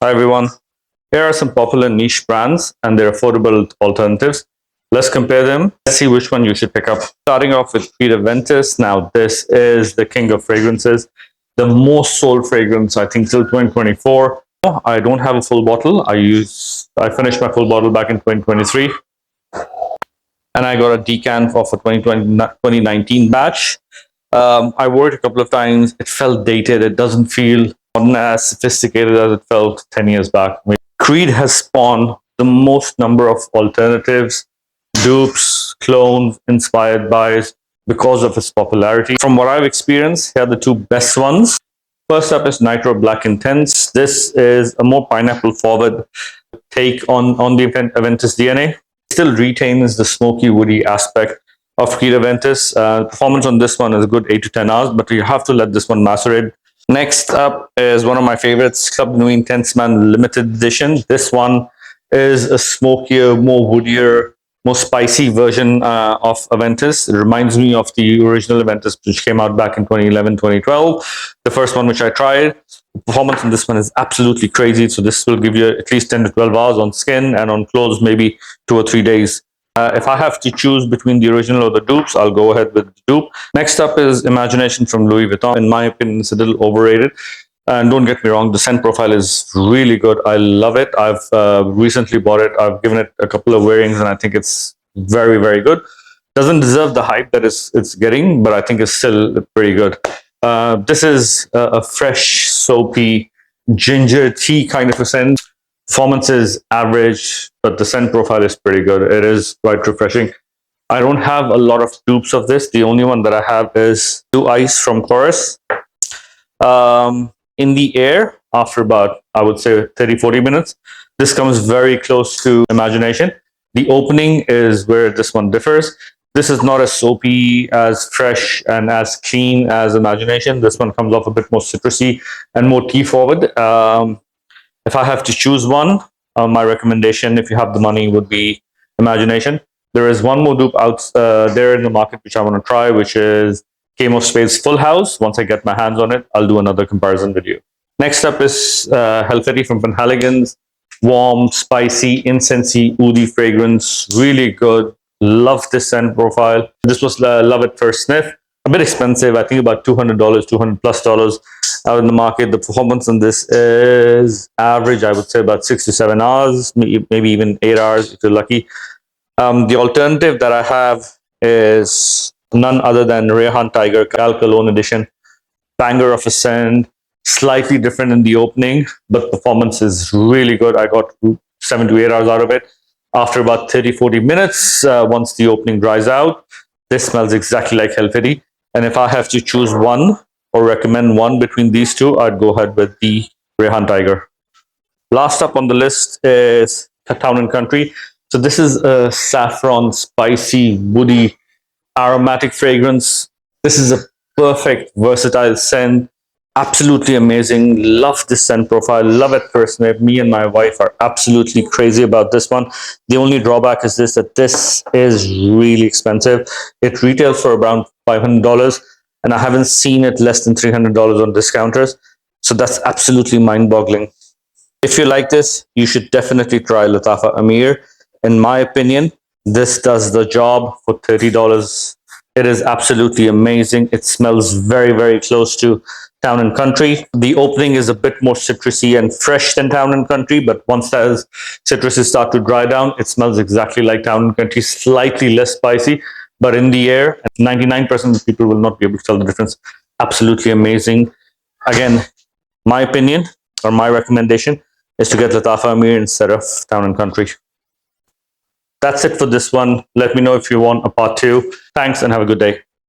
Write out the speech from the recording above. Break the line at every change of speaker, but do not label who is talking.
Hi everyone. Here are some popular niche brands and their affordable alternatives. Let's compare them. Let's see which one you should pick up. Starting off with Creed Aventus. Now this is the king of fragrances. The most sold fragrance, I think, till 2024. I don't have a full bottle. I finished my full bottle back in 2023. And I got a decant of a 2019 batch. I wore it a couple of times. It felt dated. It doesn't feel not as sophisticated as it felt 10 years back. Creed has spawned the most number of alternatives, dupes, clones, inspired buys because of its popularity. From what I've experienced, here are the two best ones. First up is Nitro Black Intense. This is a more pineapple forward take on the Aventus DNA. It still retains the smoky, woody aspect of Creed Aventus. Performance on this one is a good 8 to 10 hours, but you have to let this one macerate. Next up is one of my favorites, Club Nouveau Intense Man Limited Edition. This one is a smokier, more woodier, more spicy version of Aventus. It reminds me of the original Aventus, which came out back in 2011, 2012. The first one which I tried. The performance on this one is absolutely crazy. So this will give you at least 10 to 12 hours on skin, and on clothes, maybe 2 or 3 days. If I have to choose between the original or the dupes, I'll go ahead with the dupe. Next up is Imagination from Louis Vuitton. In my opinion, it's a little overrated. And don't get me wrong, the scent profile is really good. I love it. I've recently bought it. I've given it a couple of wearings, and I think it's very, very good. Doesn't deserve the hype that it's getting, but I think it's still pretty good. This is a fresh, soapy, ginger tea kind of a scent. Performance is average, but the scent profile is pretty good. It is quite refreshing. I don't have a lot of dupes of this. The only one that I have is Blue Ice from Chorus. In the air, after about, I would say, 30-40 minutes, this comes very close to Imagination. The opening is where this one differs. This is not as soapy, as fresh, and as clean as Imagination. This one comes off a bit more citrusy and more tea forward. If I have to choose one, my recommendation, if you have the money, would be Imagination. There is one more dupe out there in the market which I want to try, which is Game of Spades Full House. Once I get my hands on it, I'll do another comparison video. Next up is Helfetti from Van Haligen's. Warm, spicy, incensey, oudi fragrance. Really good. Love this scent profile. This was love at first sniff. A bit expensive. I think about $200, $200+ out in the market. The performance on this is average. I would say about 6 to 7 hours, maybe even 8 hours if you're lucky. The alternative that I have is none other than Rehan Tiger Cologne edition. Banger of a scent, slightly different in the opening, but performance is really good. I got 7 to 8 hours out of it. After about 30-40 minutes, once the opening dries out, this smells exactly like Helfetti. And if I have to choose one or recommend one between these two, I'd go ahead with the Rehan Tiger. Last up on the list is Town and Country. So this is a saffron, spicy, woody, aromatic fragrance. This is a perfect, versatile scent. Absolutely amazing. Love this scent profile. Love at first sniff. Me and my wife are absolutely crazy about this one. The only drawback is that this is really expensive. It retails for around $500, and I haven't seen it less than $300 on discounters. So that's absolutely mind-boggling. If you like this, you should definitely try Latafa Emeer. In my opinion, this does the job for $30. It is absolutely amazing. It smells very, very close to Town and Country. The opening is a bit more citrusy and fresh than Town and Country, but once those citruses start to dry down, it smells exactly like Town and Country, slightly less spicy, but in the air, 99% of people will not be able to tell the difference. Absolutely amazing. Again, my opinion or my recommendation is to get Latafa Emeer instead of Town and Country. That's it for this one. Let me know if you want a part 2. Thanks and have a good day.